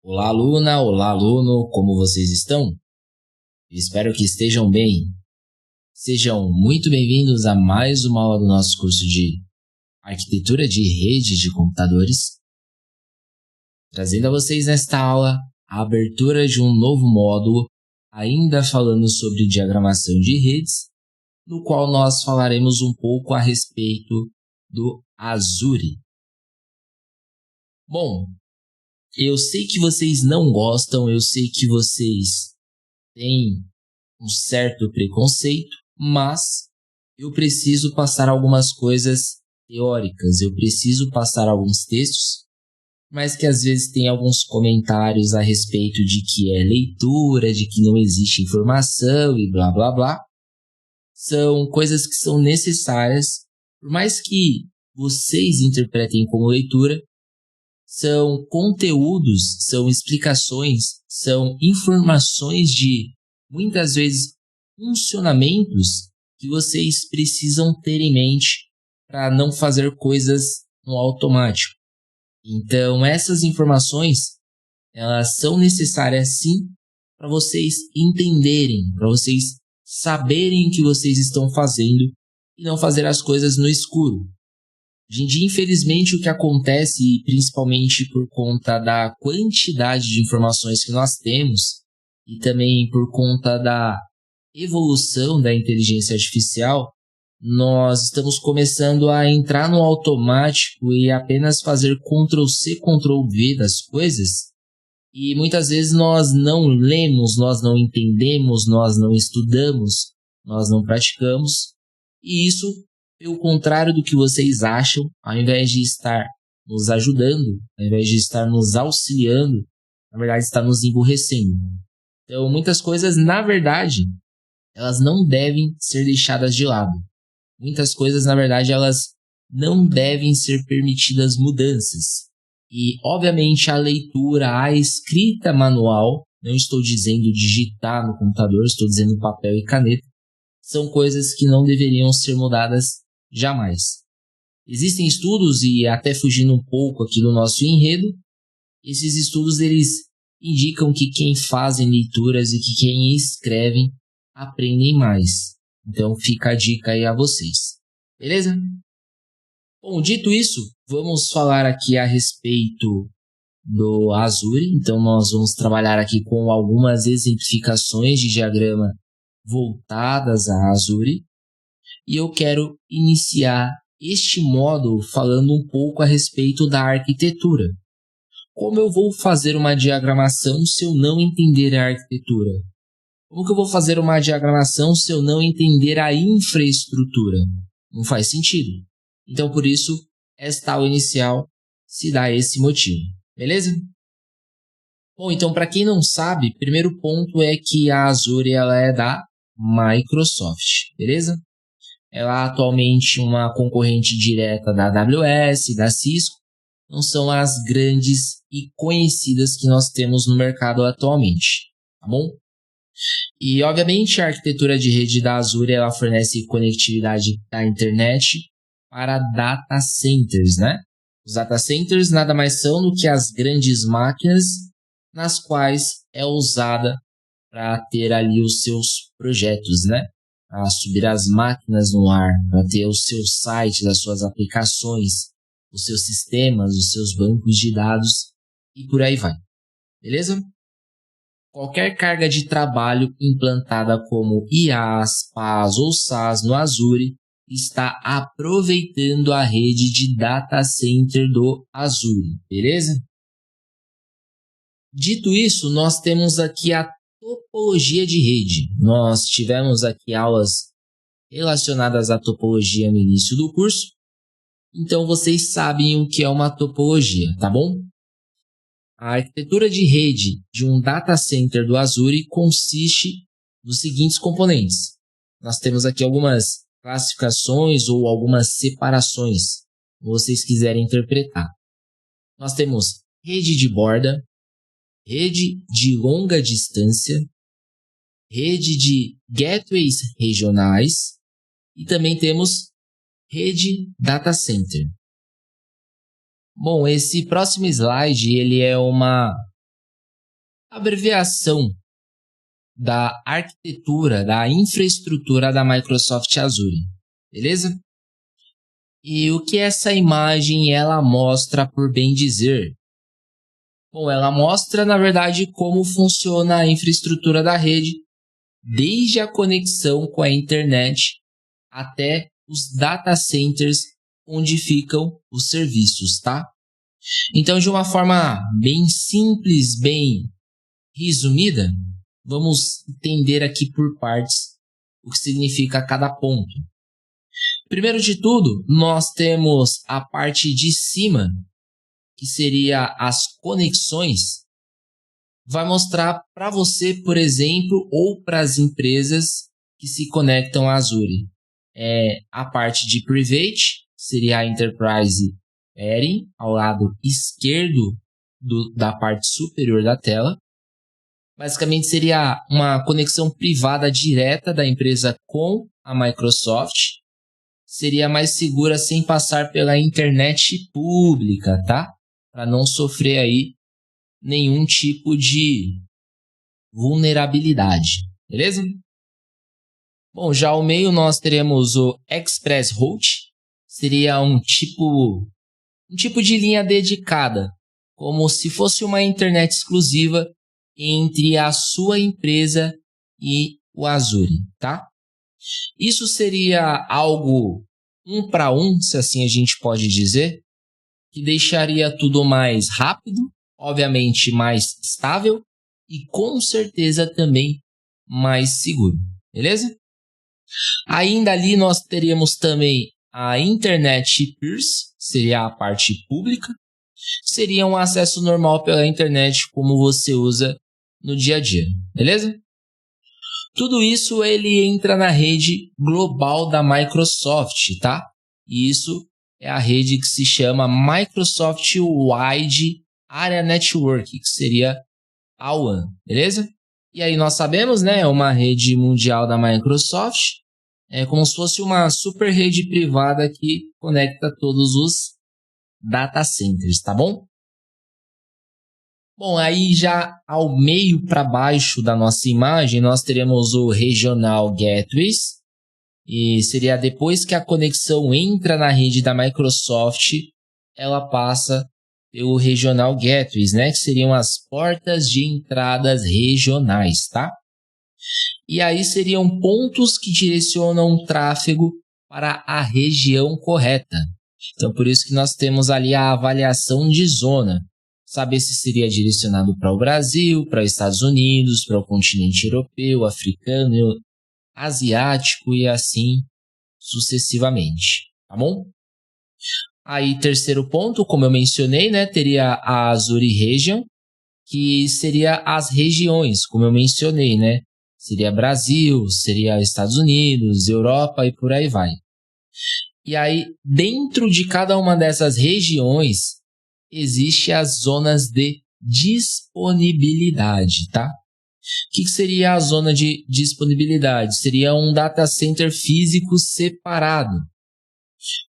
Olá, aluna, olá, aluno, como vocês estão? Espero que estejam bem. Sejam muito bem-vindos a mais uma aula do nosso curso de Arquitetura de Rede de Computadores. Trazendo a vocês nesta aula a abertura de um novo módulo, ainda falando sobre diagramação de redes, no qual nós falaremos um pouco a respeito do Azure. Bom, eu sei que vocês não gostam, eu sei que vocês têm um certo preconceito, mas eu preciso passar algumas coisas teóricas, eu preciso passar alguns textos, mas que às vezes tem alguns comentários a respeito de que é leitura, de que não existe informação e blá blá blá. São coisas que são necessárias, por mais que vocês interpretem como leitura, são conteúdos, são explicações, são informações de, muitas vezes, funcionamentos que vocês precisam ter em mente para não fazer coisas no automático. Então, essas informações, elas são necessárias sim para vocês entenderem, para vocês saberem o que vocês estão fazendo e não fazer as coisas no escuro. Hoje em dia, infelizmente, o que acontece, principalmente por conta da quantidade de informações que nós temos e também por conta da evolução da inteligência artificial, nós estamos começando a entrar no automático e apenas fazer Ctrl+C, Ctrl+V das coisas. E muitas vezes nós não lemos, nós não entendemos, nós não estudamos, nós não praticamos. E isso, pelo contrário do que vocês acham, ao invés de estar nos ajudando, ao invés de estar nos auxiliando, na verdade está nos emburrecendo. Então, muitas coisas, na verdade, elas não devem ser deixadas de lado. Muitas coisas, na verdade, elas não devem ser permitidas mudanças. E, obviamente, a leitura, a escrita manual, não estou dizendo digitar no computador, estou dizendo papel e caneta, são coisas que não deveriam ser mudadas jamais. Existem estudos, e até fugindo um pouco aqui do nosso enredo, esses estudos eles indicam que quem fazem leituras e que quem escrevem aprendem mais. Então fica a dica aí a vocês. Beleza? Bom, dito isso, vamos falar aqui a respeito do Azure. Então nós vamos trabalhar aqui com algumas exemplificações de diagrama voltadas a Azure. E eu quero iniciar este módulo falando um pouco a respeito da arquitetura. Como eu vou fazer uma diagramação se eu não entender a arquitetura? Como que eu vou fazer uma diagramação se eu não entender a infraestrutura? Não faz sentido. Então, por isso, esta aula inicial se dá esse motivo. Beleza? Bom, então, para quem não sabe, primeiro ponto é que a Azure ela é da Microsoft. Beleza? Ela é atualmente uma concorrente direta da AWS, da Cisco. Não são as grandes e conhecidas que nós temos no mercado atualmente. Tá bom? E, obviamente, a arquitetura de rede da Azure ela fornece conectividade da internet para data centers, né? Os data centers nada mais são do que as grandes máquinas nas quais é usada para ter ali os seus projetos, né? Para subir as máquinas no ar, para ter os seus sites, as suas aplicações, os seus sistemas, os seus bancos de dados e por aí vai. Beleza? Qualquer carga de trabalho implantada como IaaS, PaaS ou SaaS no Azure está aproveitando a rede de data center do Azure, beleza? Dito isso, nós temos aqui a topologia de rede. Nós tivemos aqui aulas relacionadas à topologia no início do curso, então vocês sabem o que é uma topologia, tá bom? A arquitetura de rede de um data center do Azure consiste nos seguintes componentes. Nós temos aqui algumas classificações ou algumas separações, como vocês quiserem interpretar. Nós temos rede de borda, rede de longa distância, rede de gateways regionais e também temos rede data center. Bom, esse próximo slide ele é uma abreviação da arquitetura, da infraestrutura da Microsoft Azure, beleza? E o que essa imagem ela mostra, por bem dizer? Bom, ela mostra, na verdade, como funciona a infraestrutura da rede, desde a conexão com a internet até os data centers onde ficam os serviços, tá? Então, de uma forma bem simples, bem resumida, vamos entender aqui por partes o que significa cada ponto. Primeiro de tudo, nós temos a parte de cima, que seria as conexões. Vai mostrar para você, por exemplo, ou para as empresas que se conectam à Azure. A parte de Private, seria a Enterprise Pairing, ao lado esquerdo da parte superior da tela. Basicamente seria uma conexão privada direta da empresa com a Microsoft. Seria mais segura sem passar pela internet pública, tá? Para não sofrer aí nenhum tipo de vulnerabilidade, beleza? Bom, já ao meio nós teremos o Express Route. Seria um tipo de linha dedicada, como se fosse uma internet exclusiva entre a sua empresa e o Azure, tá? Isso seria algo 1 para 1, se assim a gente pode dizer, que deixaria tudo mais rápido, obviamente mais estável e com certeza também mais seguro, beleza? Ainda ali nós teríamos também a Internet Peers, seria a parte pública, seria um acesso normal pela internet como você usa no dia a dia, beleza? Tudo isso ele entra na rede global da Microsoft, tá? E isso é a rede que se chama Microsoft Wide Area Network, que seria a WAN, beleza? E aí nós sabemos, né, uma rede mundial da Microsoft, é como se fosse uma super rede privada que conecta todos os data centers, tá bom? Bom, aí já ao meio para baixo da nossa imagem, nós teremos o Regional Gateways, e seria depois que a conexão entra na rede da Microsoft, ela passa pelo Regional Gateways, né? Que seriam as portas de entradas regionais, tá? E aí seriam pontos que direcionam o tráfego para a região correta. Então, por isso que nós temos ali a avaliação de zona. Saber se seria direcionado para o Brasil, para os Estados Unidos, para o continente europeu, africano, asiático e assim sucessivamente, tá bom? Aí, terceiro ponto, como eu mencionei, né, teria a Azure Region, que seria as regiões, como eu mencionei, né? Seria Brasil, seria Estados Unidos, Europa e por aí vai. E aí, dentro de cada uma dessas regiões, existe as zonas de disponibilidade, tá? O que seria a zona de disponibilidade? Seria um data center físico separado,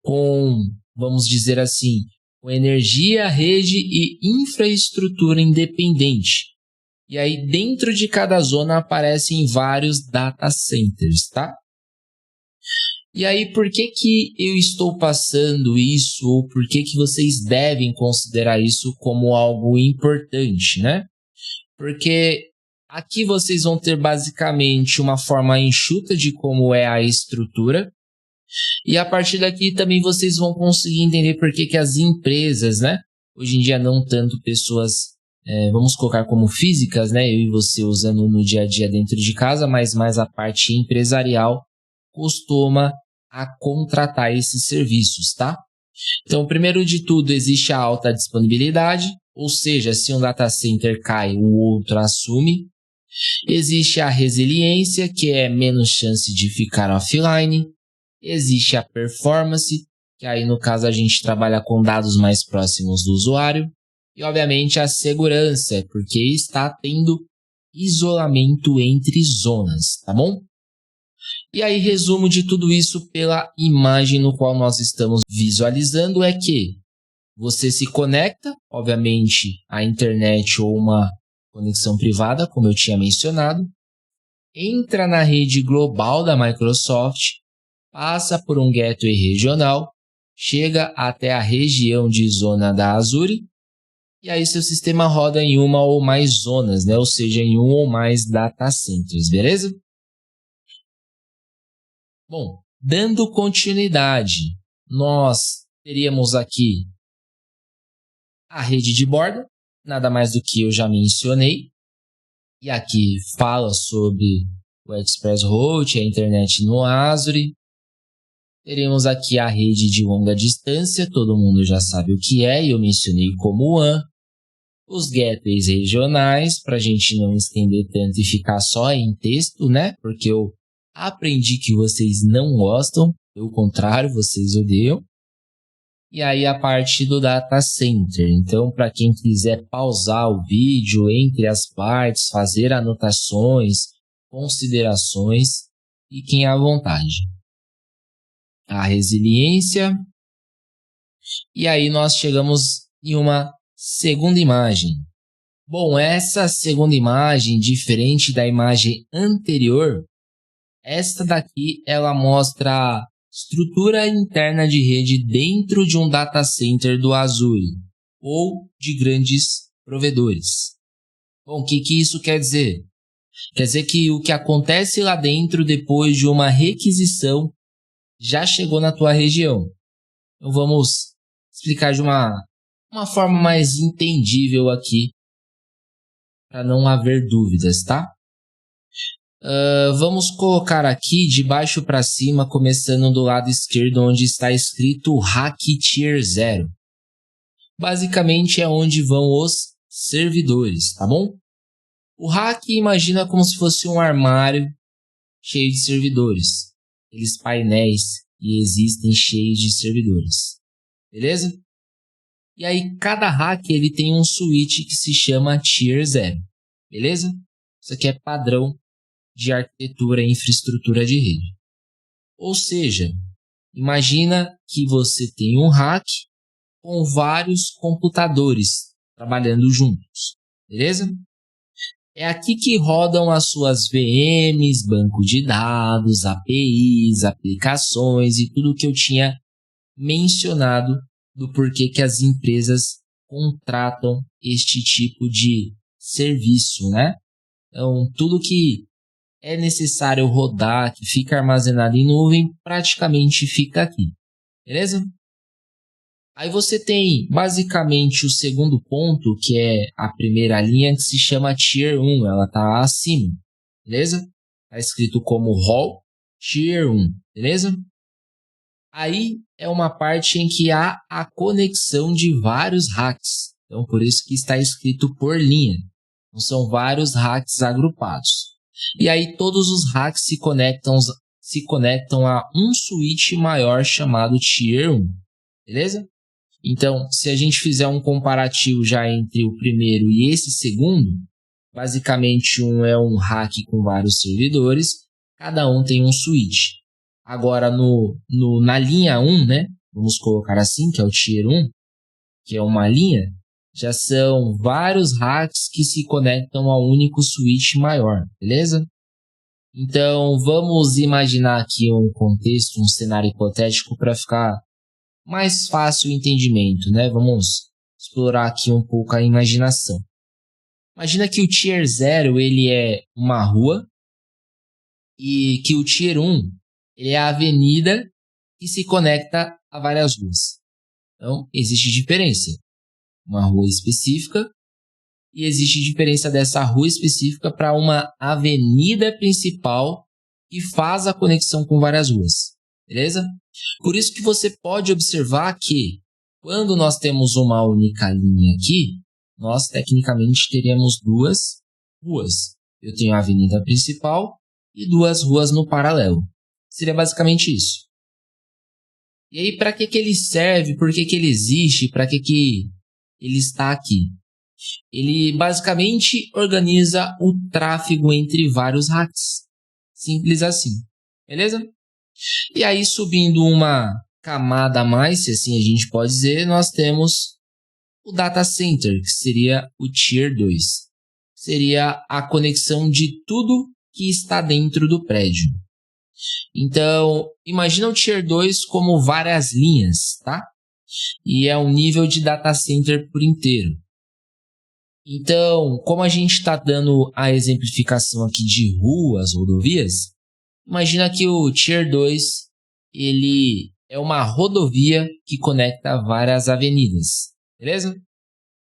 com, vamos dizer assim, com energia, rede e infraestrutura independente. E aí, dentro de cada zona aparecem vários data centers, tá? E aí, por que eu estou passando isso, ou por que vocês devem considerar isso como algo importante, né? Porque aqui vocês vão ter basicamente uma forma enxuta de como é a estrutura, e a partir daqui também vocês vão conseguir entender por que as empresas, né? Hoje em dia não tanto pessoas, vamos colocar como físicas, né? Eu e você usando no dia a dia dentro de casa, mas mais a parte empresarial costuma a contratar esses serviços, tá? Então, primeiro de tudo, existe a alta disponibilidade, ou seja, se um data center cai, o outro assume. Existe a resiliência, que é menos chance de ficar offline. Existe a performance, que aí no caso a gente trabalha com dados mais próximos do usuário. E obviamente a segurança, porque está tendo isolamento entre zonas, tá bom? E aí, resumo de tudo isso pela imagem no qual nós estamos visualizando é que você se conecta, obviamente, à internet ou uma conexão privada, como eu tinha mencionado, entra na rede global da Microsoft, passa por um gateway regional, chega até a região de zona da Azure, e aí seu sistema roda em uma ou mais zonas, né? Ou seja, em um ou mais data centers, beleza? Bom, dando continuidade, nós teríamos aqui a rede de borda, nada mais do que eu já mencionei, e aqui fala sobre o Express Route, a internet no Azure. Teremos aqui a rede de longa distância, todo mundo já sabe o que é, e eu mencionei como WAN. Os gateways regionais, para a gente não estender tanto e ficar só em texto, né? Porque eu aprendi que vocês não gostam, pelo contrário, vocês odeiam. E aí a parte do data center. Então, para quem quiser pausar o vídeo entre as partes, fazer anotações, considerações, fiquem à vontade. A resiliência. E aí nós chegamos em uma segunda imagem. Bom, essa segunda imagem, diferente da imagem anterior, esta daqui ela mostra a estrutura interna de rede dentro de um data center do Azure ou de grandes provedores. Bom, o que isso quer dizer? Quer dizer que o que acontece lá dentro depois de uma requisição já chegou na tua região. Então vamos explicar de uma forma mais entendível aqui, para não haver dúvidas, tá? Vamos colocar aqui de baixo para cima, começando do lado esquerdo, onde está escrito RAC Tier 0. Basicamente é onde vão os servidores, tá bom? O RAC imagina como se fosse um armário cheio de servidores. Aqueles painéis que existem cheios de servidores. Beleza? E aí cada RAC ele tem um switch que se chama Tier 0. Beleza? Isso aqui é padrão de arquitetura e infraestrutura de rede. Ou seja, imagina que você tem um RAC com vários computadores trabalhando juntos. Beleza? É aqui que rodam as suas VMs, banco de dados, APIs, aplicações e tudo que eu tinha mencionado do porquê que as empresas contratam este tipo de serviço, né? Então, tudo que é necessário rodar, que fica armazenado em nuvem, praticamente fica aqui. Beleza? Aí você tem basicamente o segundo ponto, que é a primeira linha, que se chama Tier 1, ela está acima. Beleza? Está escrito como Hall Tier 1. Beleza? Aí é uma parte em que há a conexão de vários racks. Então, por isso que está escrito por linha. Então, são vários racks agrupados. E aí todos os racks se conectam a um switch maior chamado Tier 1. Beleza? Então, se a gente fizer um comparativo já entre o primeiro e esse segundo, basicamente um é um rack com vários servidores, cada um tem um switch. Agora, na linha 1, né, vamos colocar assim, que é o Tier 1, que é uma linha, já são vários racks que se conectam a um único switch maior, beleza? Então, vamos imaginar aqui um contexto, um cenário hipotético para ficar mais fácil o entendimento, né? Vamos explorar aqui um pouco a imaginação. Imagina que o Tier 0 ele é uma rua e que o Tier 1 ele é a avenida que se conecta a várias ruas. Então, existe diferença. Uma rua específica e existe diferença dessa rua específica para uma avenida principal que faz a conexão com várias ruas. Beleza? Por isso que você pode observar que quando nós temos uma única linha aqui, nós tecnicamente teríamos duas ruas. Eu tenho a avenida principal e duas ruas no paralelo. Seria basicamente isso. E aí, para que ele serve? Por que ele existe? Para que ele está aqui? Ele basicamente organiza o tráfego entre vários racks. Simples assim. Beleza? E aí, subindo uma camada a mais, se assim a gente pode dizer, nós temos o data center, que seria o Tier 2. seria a conexão de tudo que está dentro do prédio. Então, imagina o Tier 2 como várias linhas, tá? E é um nível de data center por inteiro. Então, como a gente está dando a exemplificação aqui de ruas, rodovias, imagina que o Tier 2 ele é uma rodovia que conecta várias avenidas, beleza?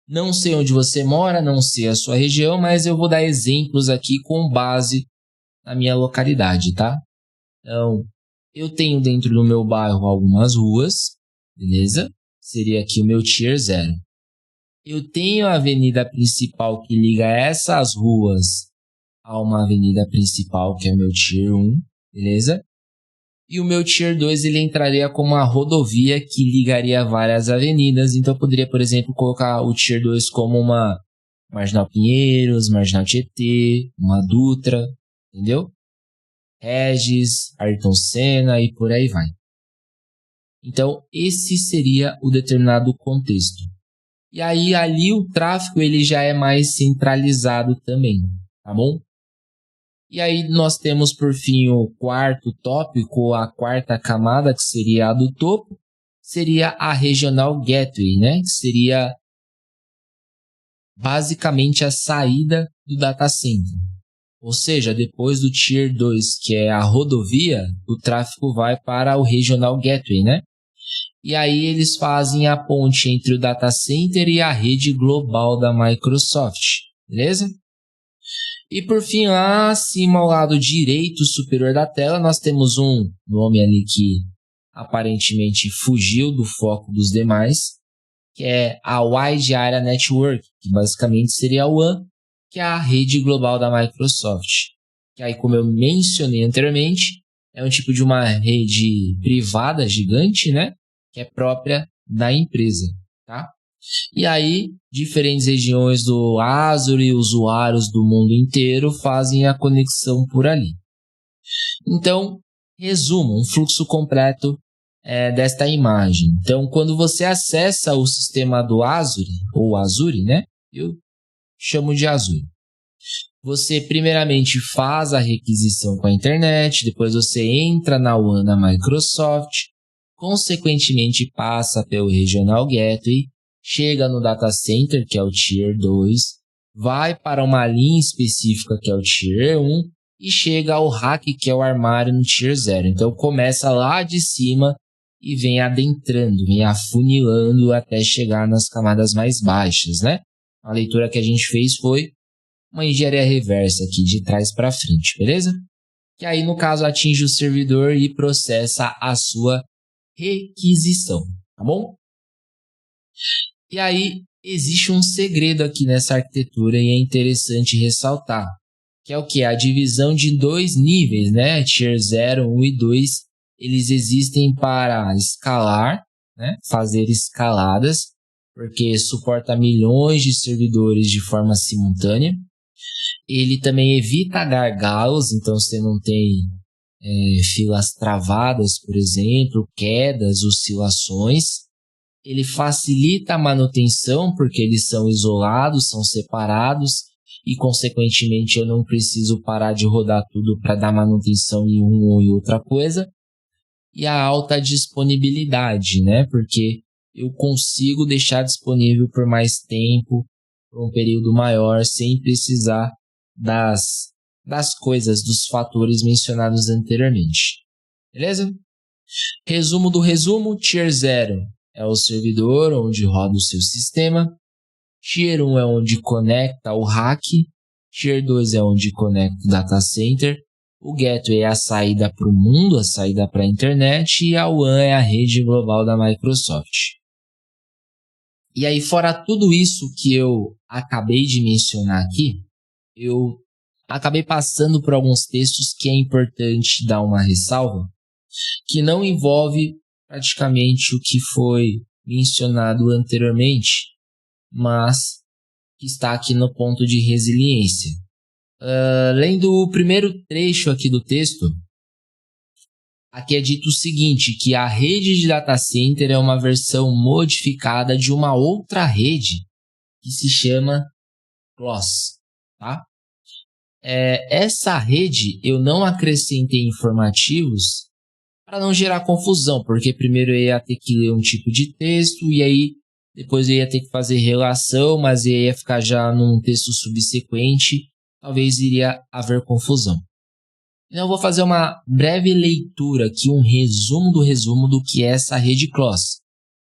Não sei onde você mora, não sei a sua região, mas eu vou dar exemplos aqui com base na minha localidade, tá? Então, eu tenho dentro do meu bairro algumas ruas, beleza? Seria aqui o meu Tier 0. Eu tenho a avenida principal que liga essas ruas a uma avenida principal, que é o meu Tier 1, beleza? E o meu Tier 2 ele entraria como uma rodovia que ligaria várias avenidas. Então, eu poderia, por exemplo, colocar o Tier 2 como uma Marginal Pinheiros, Marginal Tietê, uma Dutra, entendeu? Regis, Ayrton Senna e por aí vai. Então, esse seria o determinado contexto. E aí, ali o tráfego ele já é mais centralizado também, tá bom? E aí, nós temos, por fim, o quarto tópico, a quarta camada, que seria a do topo, seria a Regional Gateway, né? Que seria basicamente a saída do data center. Ou seja, depois do Tier 2, que é a rodovia, o tráfego vai para o Regional Gateway, né? E aí eles fazem a ponte entre o data center e a rede global da Microsoft, beleza? E por fim, lá acima ao lado direito superior da tela, nós temos um nome ali que aparentemente fugiu do foco dos demais, que é a Wide Area Network, que basicamente seria a WAN, que é a rede global da Microsoft. Que aí, como eu mencionei anteriormente, é um tipo de uma rede privada gigante, né? Que é própria da empresa, tá? E aí, diferentes regiões do Azure e usuários do mundo inteiro fazem a conexão por ali. Então, resumo, um fluxo completo desta imagem. Então, quando você acessa o sistema do Azure, ou Azure, né? Eu chamo de Azure. Você primeiramente faz a requisição com a internet, depois você entra na WAN da Microsoft, consequentemente passa pelo Regional Gateway, chega no Data Center, que é o Tier 2, vai para uma linha específica, que é o Tier 1, e chega ao rack, que é o armário no Tier 0. Então começa lá de cima e vem adentrando, vem afunilando até chegar nas camadas mais baixas, né? A leitura que a gente fez foi uma engenharia reversa aqui, de trás para frente, beleza? Que aí, no caso, atinge o servidor e processa a sua requisição, tá bom? E aí, existe um segredo aqui nessa arquitetura e é interessante ressaltar, que é o que? A divisão de dois níveis, né? Tier 0, 1 e 2, eles existem para escalar, né? Fazer escaladas, porque suporta milhões de servidores de forma simultânea. Ele também evita gargalos, então você não tem filas travadas, por exemplo, quedas, oscilações. Ele facilita a manutenção, porque eles são isolados, são separados, e consequentemente eu não preciso parar de rodar tudo para dar manutenção em um ou em outra coisa. E a alta disponibilidade, né? Porque eu consigo deixar disponível por mais tempo, por um período maior, sem precisar das coisas, dos fatores mencionados anteriormente. Beleza? Resumo do resumo: Tier 0 é o servidor onde roda o seu sistema. Tier 1 é onde conecta o rack. Tier 2 é onde conecta o data center. O Gateway é a saída para o mundo, a saída para a internet. E a WAN é a rede global da Microsoft. E aí, fora tudo isso que eu acabei de mencionar aqui, eu acabei passando por alguns textos que é importante dar uma ressalva, que não envolve praticamente o que foi mencionado anteriormente, mas que está aqui no ponto de resiliência. Lendo o primeiro trecho aqui do texto, aqui é dito o seguinte, que a rede de data center é uma versão modificada de uma outra rede que se chama CLOS. tá? Essa rede eu não acrescentei informativos para não gerar confusão, porque primeiro eu ia ter que ler um tipo de texto e aí depois eu ia ter que fazer relação, mas ia ficar já num texto subsequente, talvez iria haver confusão. Então eu vou fazer uma breve leitura aqui, um resumo do que é essa rede CLOS,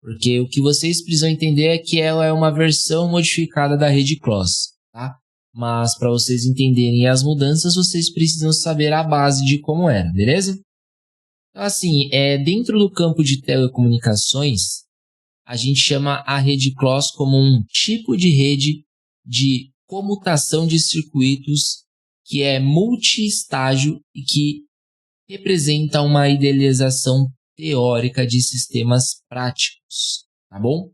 porque o que vocês precisam entender é que ela é uma versão modificada da rede CLOS, tá? Mas para vocês entenderem as mudanças, vocês precisam saber a base de como era, beleza? Então, assim, dentro do campo de telecomunicações, a gente chama a rede CLOS como um tipo de rede de comutação de circuitos que é multi-estágio e que representa uma idealização teórica de sistemas práticos, tá bom?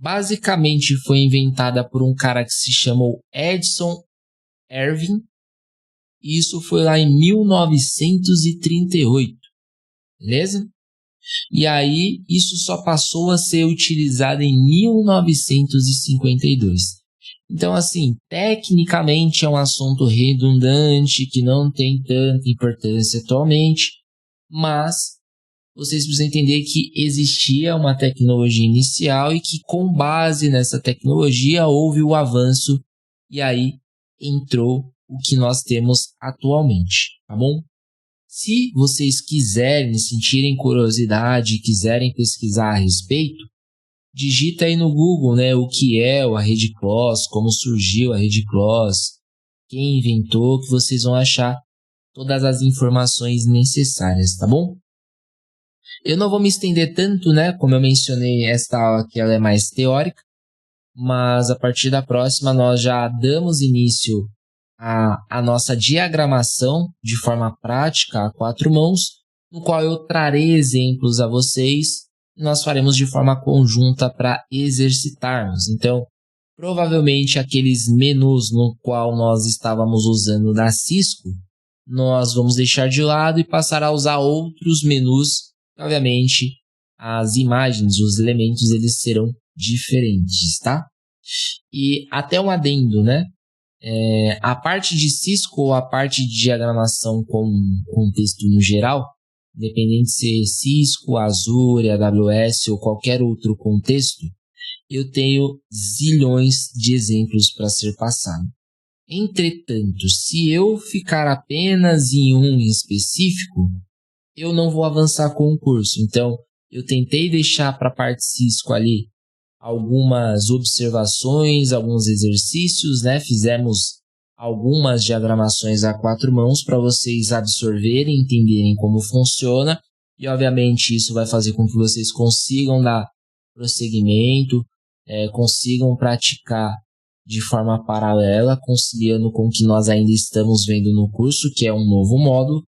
Basicamente foi inventada por um cara que se chamou Edson Irving, e isso foi lá em 1938, beleza? E aí isso só passou a ser utilizado em 1952. Então, assim, tecnicamente é um assunto redundante que não tem tanta importância atualmente, mas vocês precisam entender que existia uma tecnologia inicial e que com base nessa tecnologia houve o avanço e aí entrou o que nós temos atualmente, tá bom? Se vocês quiserem, sentirem curiosidade e quiserem pesquisar a respeito, digita aí no Google, né, o que é a rede CLOS, como surgiu a rede CLOS, quem inventou, que vocês vão achar todas as informações necessárias, tá bom? Eu não vou me estender tanto, né, como eu mencionei, esta aula aqui ela é mais teórica, mas a partir da próxima nós já damos início a nossa diagramação de forma prática a 4 mãos, no qual eu trarei exemplos a vocês e nós faremos de forma conjunta para exercitarmos. Então, provavelmente aqueles menus no qual nós estávamos usando da Cisco, nós vamos deixar de lado e passar a usar outros menus. Obviamente, as imagens, os elementos, eles serão diferentes, tá? E até um adendo, né? A parte de Cisco ou a parte de diagramação com contexto no geral, independente de ser Cisco, Azure, AWS ou qualquer outro contexto, eu tenho zilhões de exemplos para ser passado. Entretanto, se eu ficar apenas em um específico, eu não vou avançar com o curso. Então, eu tentei deixar para a parte Cisco ali algumas observações, alguns exercícios, né? Fizemos algumas diagramações a 4 mãos para vocês absorverem, entenderem como funciona. E, obviamente, isso vai fazer com que vocês consigam dar prosseguimento, consigam praticar de forma paralela, conciliando com o que nós ainda estamos vendo no curso, que é um novo módulo.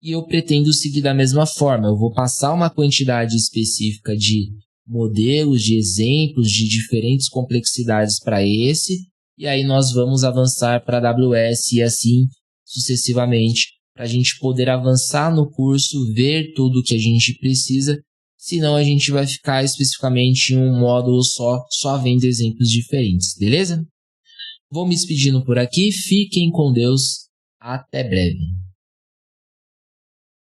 E eu pretendo seguir da mesma forma. Eu vou passar uma quantidade específica de modelos, de exemplos, de diferentes complexidades para esse, e aí nós vamos avançar para a AWS e assim sucessivamente, para a gente poder avançar no curso, ver tudo o que a gente precisa, senão a gente vai ficar especificamente em um módulo só vendo exemplos diferentes, beleza? Vou me despedindo por aqui, fiquem com Deus, até breve.